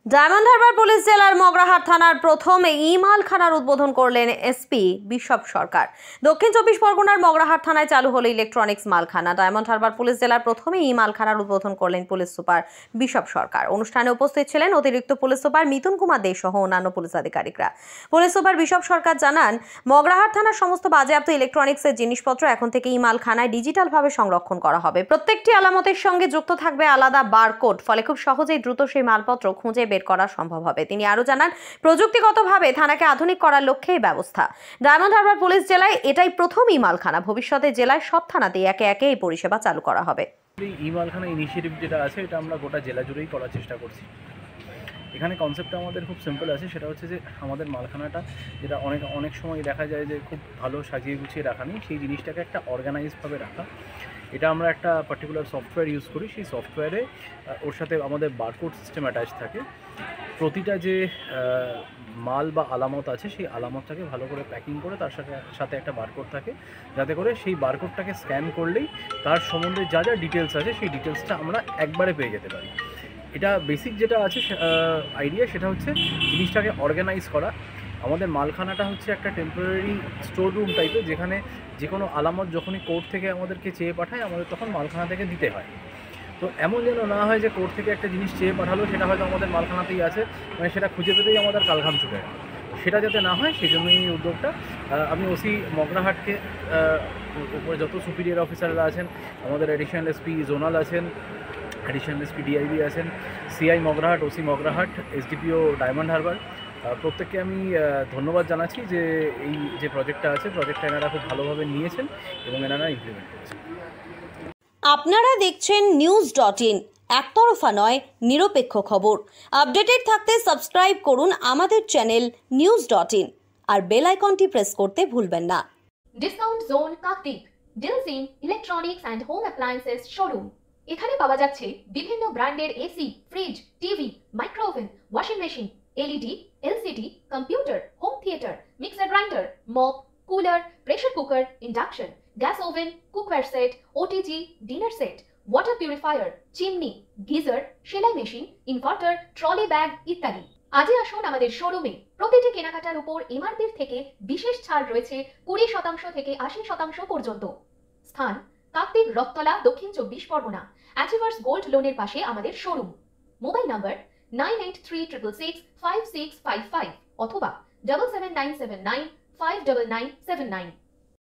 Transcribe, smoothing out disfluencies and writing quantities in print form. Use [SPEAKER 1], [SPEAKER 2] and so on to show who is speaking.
[SPEAKER 1] Diamond Harbour police জেলার মগরাহাট থানার প্রথম ই-মালখানার উদ্বোধন করলেন এসপি বিশপ সরকার। দক্ষিণ চব্বিশ পরগনার মগরাহাট থানায় চালু হলো ইলেকট্রনিক্স মালখানা। ডায়মন্ড হারবার পুলিশ জেলার প্রথম ই-মালখানার উদ্বোধন করলেন পুলিশ সুপার বিশপ সরকার। অনুষ্ঠানে উপস্থিত ছিলেন অতিরিক্ত পুলিশ সুপার মিথুন কুমার দে সহ অন্যান্য পুলিশ আধিকারিকরা। পুলিশ সুপার বিশপ সরকার জানান, মগরাহাট থানার সমস্ত বাজেয়াপ্ত ইলেকট্রনিক্সের জিনিসপত্র এখন থেকে ই-মালখানায় ডিজিটালভাবে সংরক্ষণ করা হবে। প্রত্যেকটি আলামতের সঙ্গে যুক্ত থাকবে আলাদা বারকোড, ফলে খুব সহজেই দ্রুত সেই মালপত্র খুঁজে বের করা সম্ভব হবে। তিনি আরো জানান, প্রযুক্তিগতভাবে থানাকে আধুনিক করার লক্ষ্যে এই ব্যবস্থা। ডায়মন্ড হারবার পুলিশ জেলায় এটাই প্রথম ই-মালখানা। ভবিষ্যতে জেলায় সব থানাতেই একে একে এই পরিষেবা চালু করা হবে।
[SPEAKER 2] ই-মালখানা ইনিশিয়েটিভ যেটা আছে, এটা আমরা গোটা জেলা জুড়েই করার চেষ্টা করছি। এখানে কনসেপ্টটা আমাদের খুব সিম্পল আছে, সেটা হচ্ছে যে আমাদের মালখানাটা যেটা অনেক সময় দেখা যায় যে খুব ভালো সাজিয়ে গুছিয়ে রাখা নেই, সেই জিনিসটাকে একটা অর্গানাইজভাবে রাখা। এটা আমরা একটা পার্টিকুলার সফটওয়্যার ইউজ করি। সেই সফটওয়্যারে ওর সাথে আমাদের বারকোড সিস্টেম অ্যাটাচ থাকে। প্রতিটা যে মাল বা আলামত আছে, সেই আলামতটাকে ভালো করে প্যাকিং করে তার সাথে একটা বারকোড থাকে, যাতে করে সেই বারকোডটাকে স্ক্যান করলেই তার সম্বন্ধে যা যা ডিটেলস আছে সেই ডিটেলসটা আমরা একবারে পেয়ে যেতে পারি। এটা বেসিক যেটা আছে আইডিয়া, সেটা হচ্ছে জিনিসটাকে অর্গানাইজ করা। আমাদের মালখানাটা হচ্ছে একটা টেম্পোরারি স্টোর রুম টাইপের, যেখানে যে কোনো আলামত যখনই কোর্ট থেকে আমাদেরকে চেয়ে পাঠায়, আমাদের তখন মালখানা থেকে দিতে হয়। তো এমন যেন না হয় যে কোর্ট থেকে একটা জিনিস চেয়ে পাঠালো, সেটা হয়তো আমাদের মালখানাতেই আছে, মানে সেটা খুঁজে পেতেই আমাদের কালঘাম ছুটে গেল। সেটা যাতে না হয় সেই জন্যই এই উদ্যোগটা। আমি ওসি মগরাহাটকে, উপরে যত সুপিরিয়র অফিসাররা আছেন, আমাদের অ্যাডিশনাল এসপি জোনাল আছেন, অ্যাডিশনাল এসপি ডিআইবি আছেন, CI Magrahat, OC Magrahat, SDPO diamond Harbour, প্রত্যেককে আমি ধন্যবাদ জানাচ্ছি যে এই যে প্রজেক্টটা আছে, প্রজেক্টটা এনারা খুব ভালোভাবে নিয়েছেন এবং এনারা ইমপ্লিমেন্ট করেছেন।
[SPEAKER 1] আপনারা দেখছেন news.in, একতরফা নয়, নিরপেক্ষ খবর। আপডেটেড থাকতে সাবস্ক্রাইব করুন আমাদের চ্যানেল news.in আর বেল আইকনটি প্রেস করতে ভুলবেন না।
[SPEAKER 3] ডিসকাউন্ট জোন কাকদ্বীপ, ডিলসিন electronics and home appliances showroom. এখানে পাওয়া যাচ্ছে বিভিন্ন ব্র্যান্ডের AC, fridge, TV, micro oven, washing machine, LED, LCD, computer, home theatre, mixer grinder, mop, cooler, pressure cooker, induction, gas oven, cookware set, OTG, dinner set, water purifier, chimney, geyser, সেলাই machine, inverter, trolley bag ইত্যাদি। আজই আসুন আমাদের শোরুমে। প্রতিটি কেনাকাটার উপর এমআরপির থেকে বিশেষ ছাড় রয়েছে 20% থেকে 80% পর্যন্ত। স্থান: কাকদ্বীপ, রথতলা, দক্ষিণ 24 পরগনা। অ্যাচিভার্স গোল্ড লোনের পাশে আমাদের শোরুম। মোবাইল নাম্বার 9836665655 অথবা 77979 59979।